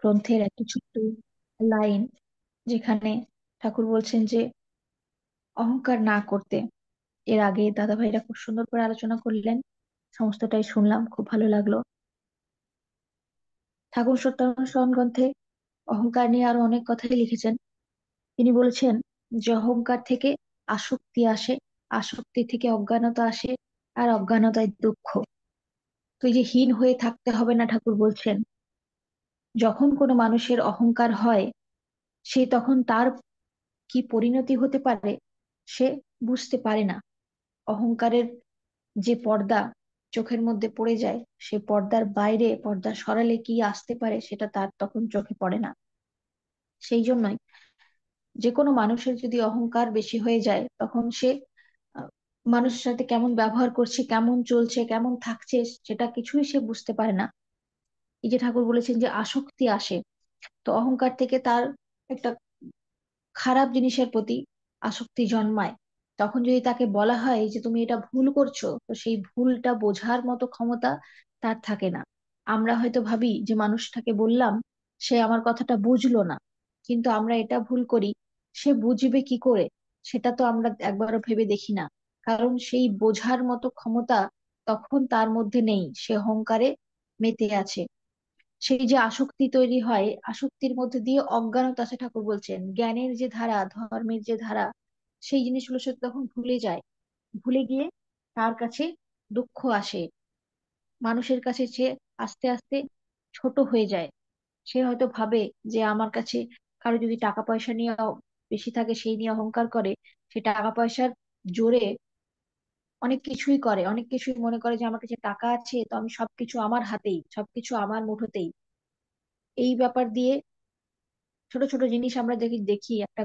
গ্রন্থের একটা ছোট্ট লাইন, যেখানে ঠাকুর বলছেন যে অহংকার না করতে। এর আগে দাদা ভাইরা খুব সুন্দর করে আলোচনা করলেন, সমস্তটাই শুনলাম, খুব ভালো লাগলো। ঠাকুর সত্যানুসরণ গ্রন্থে অহংকার নিয়ে আরো অনেক কথাই লিখেছেন। তিনি বলেছেন যে অহংকার থেকে আসক্তি আসে, আসক্তি থেকে অজ্ঞানতা আসে, আর অজ্ঞানতায় দুঃখ। তো এই যে হীন হয়ে থাকতে হবে না, ঠাকুর বলছেন যখন কোনো মানুষের অহংকার হয়, সে তখন তার কি পরিণতি হতে পারে সে বুঝতে পারে না। অহংকারের যে পর্দা চোখের মধ্যে পড়ে যায়, সে পর্দার বাইরে, পর্দা সরালে কি আসতে পারে সেটা তার তখন চোখে পড়ে না। সেই জন্যই যে কোনো মানুষের যদি অহংকার বেশি হয়ে যায়, তখন সে আহ, মানুষের সাথে কেমন ব্যবহার করছে, কেমন চলছে, কেমন থাকছে, সেটা কিছুই সে বুঝতে পারে না। এই যে ঠাকুর বলেছেন যে আসক্তি আসে, তো অহংকার থেকে তার একটা খারাপ জিনিসের প্রতি আসক্তি জন্মায়। তখন যদি তাকে বলা হয় যে তুমি এটা ভুল করছো, তো সেই ভুলটা বোঝার মতো ক্ষমতা তার থাকে না। আমরা হয়তো ভাবি যে মানুষটাকে বললাম, সে আমার কথাটা বুঝলো না, কিন্তু আমরা এটা ভুল করি, সে বুঝবে কি করে, সেটা তো আমরা একবারও ভেবে দেখি না। কারণ সেই বোঝার মতো ক্ষমতা তখন তার মধ্যে নেই, সে অহংকারে মেতে আছে। সেই যে আসক্তি তৈরি হয়, আসক্তির মধ্যে দিয়ে অজ্ঞানতা আসে। ঠাকুর বলছেন জ্ঞানের যে ধারা, ধর্মের যে ধারা, সেই জিনিসগুলো সে তখন ভুলে যায়। ভুলে গিয়ে তার কাছে দুঃখ আসে, মানুষের কাছে সে আস্তে আস্তে ছোট হয়ে যায়। সে হয়তো ভাবে যে আমার কাছে কারো যদি টাকা পয়সা নিয়ে বেশি থাকে, সেই নিয়ে অহংকার করে, সে টাকা পয়সার জোরে অনেক কিছুই করে, অনেক কিছুই মনে করে যে আমার কাছে টাকা আছে, তো আমি সবকিছু আমার হাতেই, সবকিছু আমার মুঠোতেই। এই ব্যাপার দিয়ে ছোট ছোট জিনিস আমরা দেখি দেখি একটা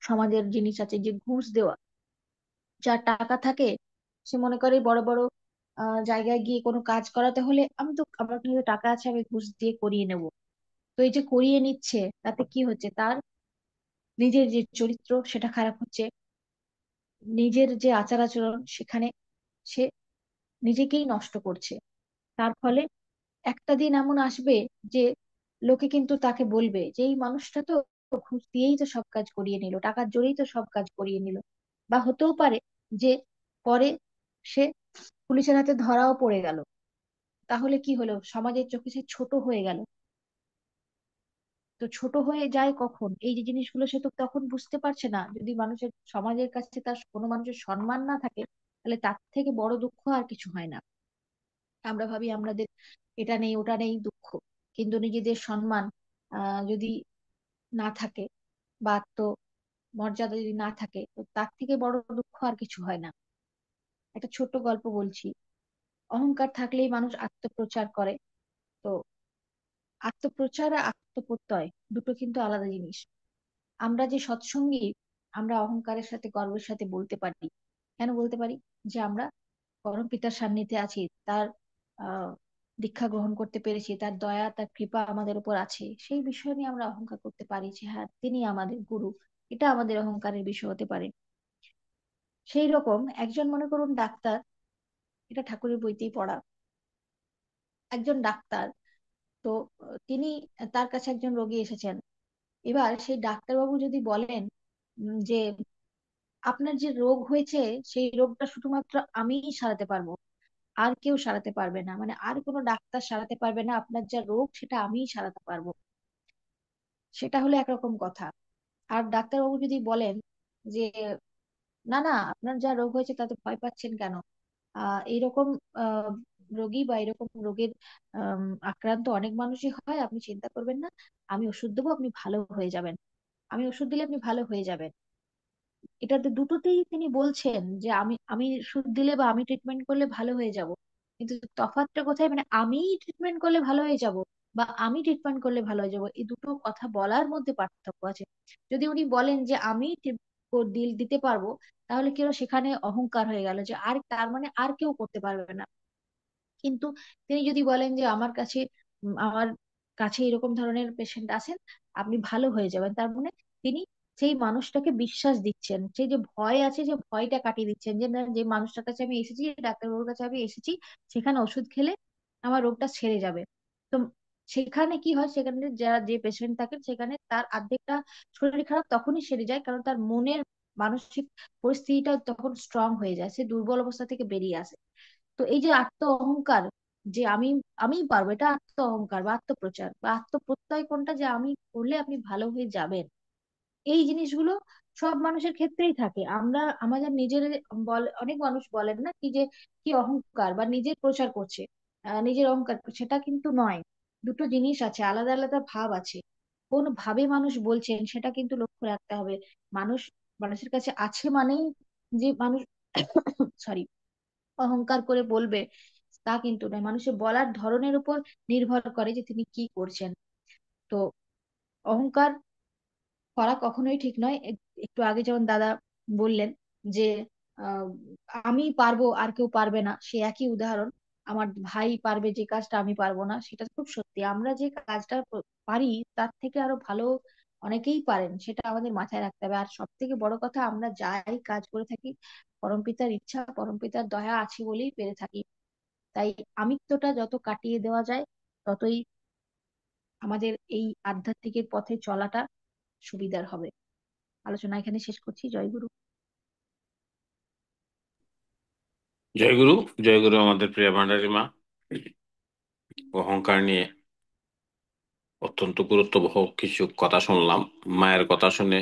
সমাজের জিনিস আছে যে ঘুষ দেওয়া। যার টাকা থাকে সে মনে করে বড় বড় জায়গায় গিয়ে কোনো কাজ করাতে হলে আমি তো, আমার কাছে টাকা আছে, আমি ঘুষ দিয়ে করিয়ে নেব। তো এই যে করিয়ে নিচ্ছে, তাতে কি হচ্ছে, তার নিজের যে চরিত্র সেটা খারাপ হচ্ছে, নিজের যে আচার আচরণ সেখানে সে নিজেকেই নষ্ট করছে। তার ফলে একটা দিন এমন আসবে যে লোকে কিন্তু তাকে বলবে যে এই মানুষটা তো ঘুষ দিয়েই তো সব কাজ করিয়ে নিল, টাকার জোরেই তো সব কাজ করিয়ে নিল। বা হতেও পারে যে পরে সে পুলিশের হাতে ধরাও পড়ে গেল। তাহলে কি হলো, সমাজের চোখে সে ছোট হয়ে গেল। তো ছোট হয়ে যায় কখন, এই যে জিনিসগুলো সে তো তখন বুঝতে পারছে না। যদি মানুষের, সমাজের কাছে তার কোনো মানুষের সম্মান না থাকে, তাহলে তার থেকে বড় দুঃখ আর কিছু হয় না। আমরা ভাবি আমাদের এটা নেই ওটা নেই দুঃখ, কিন্তু নিজেদের সম্মান যদি না থাকে, বা মর্যাদা যদি না থাকে, তো তার থেকে বড় দুঃখ আর কিছু হয় না। একটা ছোট্ট গল্প বলছি। অহংকার থাকলেই মানুষ আত্মপ্রচার করে। তো আত্মপ্রচার আর আত্মপ্রত্যয় দুটো কিন্তু আলাদা জিনিস। আমরা যে সৎসঙ্গী, আমরা অহংকারের সাথে গর্বের সাথে বলতে পারি। কেন বলতে পারি? যে আমরা পরম পিতার সান্নিধ্যে আছি, তার আহ দীক্ষা গ্রহণ করতে পেরেছি, তার দয়া, তার কৃপা আমাদের উপর আছে, সেই বিষয় নিয়ে আমরা অহংকার করতে পারি যে হ্যাঁ তিনি আমাদের গুরু। এটা আমাদের অহংকারের বিষয় হতে পারে। সেই রকম একজন, মনে করুন ডাক্তার, এটা ঠাকুরের বইতেই পড়া, একজন ডাক্তার। তো তিনি, তার কাছে একজন রোগী এসেছেন। এবার সেই ডাক্তারবাবু যদি বলেন যে আপনার যে রোগ হয়েছে, সেই রোগটা শুধুমাত্র আমিই সারাতে পারবো, আর কেউ সারাতে পারবে না, মানে আর কোনো ডাক্তার সারাতে পারবে না, আপনার যা রোগ সেটা আমিই সারাতে পারবো, সেটা হলো একরকম কথা। আর ডাক্তারবাবু যদি বলেন যে না না, আপনার যা রোগ হয়েছে তাতে ভয় পাচ্ছেন কেন, এইরকম আহ রোগী বা এরকম রোগের আক্রান্ত অনেক মানুষই হয়, আপনি চিন্তা করবেন না, আমি ওষুধ দেবো, আপনি ভালো হয়ে যাবেন, আমি ওষুধ দিলে আপনি ভালো হয়ে যাবেন। এটাতে দুটোতেই তিনি বলছেন যে আমি আমি ওষুধ দিলে বা আমি ট্রিটমেন্ট করলে ভালো হয়ে যাব। কিন্তু তফাৎটা কোথায়, মানে আমিই ট্রিটমেন্ট করলে ভালো হয়ে যাব বা আমি ট্রিটমেন্ট করলে ভালো হয়ে যাব, এই দুটো কথা বলার মধ্যে পার্থক্য আছে। যদি উনি বলেন যে আমি দিতে পারবো, তাহলে কি হলো, সেখানে অহংকার হয়ে গেল, যে আর তার মানে আর কেউ করতে পারবে না। কিন্তু তিনি যদি বলেন যে আমার কাছে এরকম ধরনের পেশেন্ট আছেন, আপনি ভালো হয়ে যাবেন, তার মানে তিনি সেই মানুষটাকে বিশ্বাস দিচ্ছেন, সেই যে ভয় আছে, যে ভয়টা কাটিয়ে দিচ্ছেন, যে না, যে মানুষটার কাছে আমি এসেছি, ডাক্তারবাবুর কাছে আমি এসেছি, সেখানে ওষুধ খেলে আমার রোগটা সেরে যাবে। তো সেখানে কি হয়, সেখানে যারা যে পেশেন্ট থাকে সেখানে তার অর্ধেকটা শরীর খারাপ তখনই সেরে যায়, কারণ তার মনের মানসিক পরিস্থিতিটা তখন স্ট্রং হয়ে যায়, সে দুর্বল অবস্থা থেকে বেরিয়ে আসে। তো এই যে আত্ম অহংকার, যে আমিই পারবো, এটা আত্ম অহংকার বা আত্মপ্রচার বা আত্মপ্রত্যয় কোনটা, যে আমি করলে আপনি ভালো হয়ে যাবেন। এই জিনিসগুলো সব মানুষের ক্ষেত্রেই থাকে। আমরা আমাদের নিজের অনেক মানুষ বলেন না কি যে কি অহংকার বা নিজের প্রচার করছে, নিজের অহংকার, সেটা কিন্তু নয়। দুটো জিনিস আছে, আলাদা আলাদা ভাব আছে। কোন ভাবে মানুষ বলছেন সেটা কিন্তু লক্ষ্য রাখতে হবে। মানুষ মানুষের কাছে আছে মানেই যে মানুষ সরি অহংকার করে বলবে, তা কিন্তু নয়। মানুষের বলার ধরনের উপর নির্ভর করে যে তিনি কি করছেন। তো অহংকার করা কখনোই ঠিক নয়। একটু আগে যেমন দাদা বললেন যে আহ, আমি পারবো আর কেউ পারবে না, সে একই উদাহরণ। আমার ভাই পারবে যে কাজটা আমি পারবো না, সেটা খুব সত্যি। আমরা যে কাজটা পারি তার থেকে আরো ভালো অনেকেই পারেন, সেটা আমাদের মাথায় রাখতে হবে। আর সব থেকে বড় কথা, আমরা যাই কাজ করে থাকি পরমপিতার ইচ্ছা পরমপিতার দয়া আছে বলেই পেরে থাকি। তাই আমিত্বটা যত কাটিয়ে দেওয়া যায় ততই আমাদের এই আধ্যাত্মিকের পথে চলাটা সুবিধার হবে। আলোচনা এখানে শেষ করছি। জয় গুরু। জয়গুরু। জয়গুরু আমাদের প্রিয় ভান্ডারী মা। অহংকার নিয়ে অত্যন্ত গুরুত্ববহ কিছু কথা শুনলাম। মায়ের কথা শুনে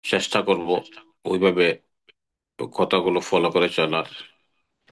চেষ্টা করব ওইভাবে কথাগুলো ফলো করে চলার।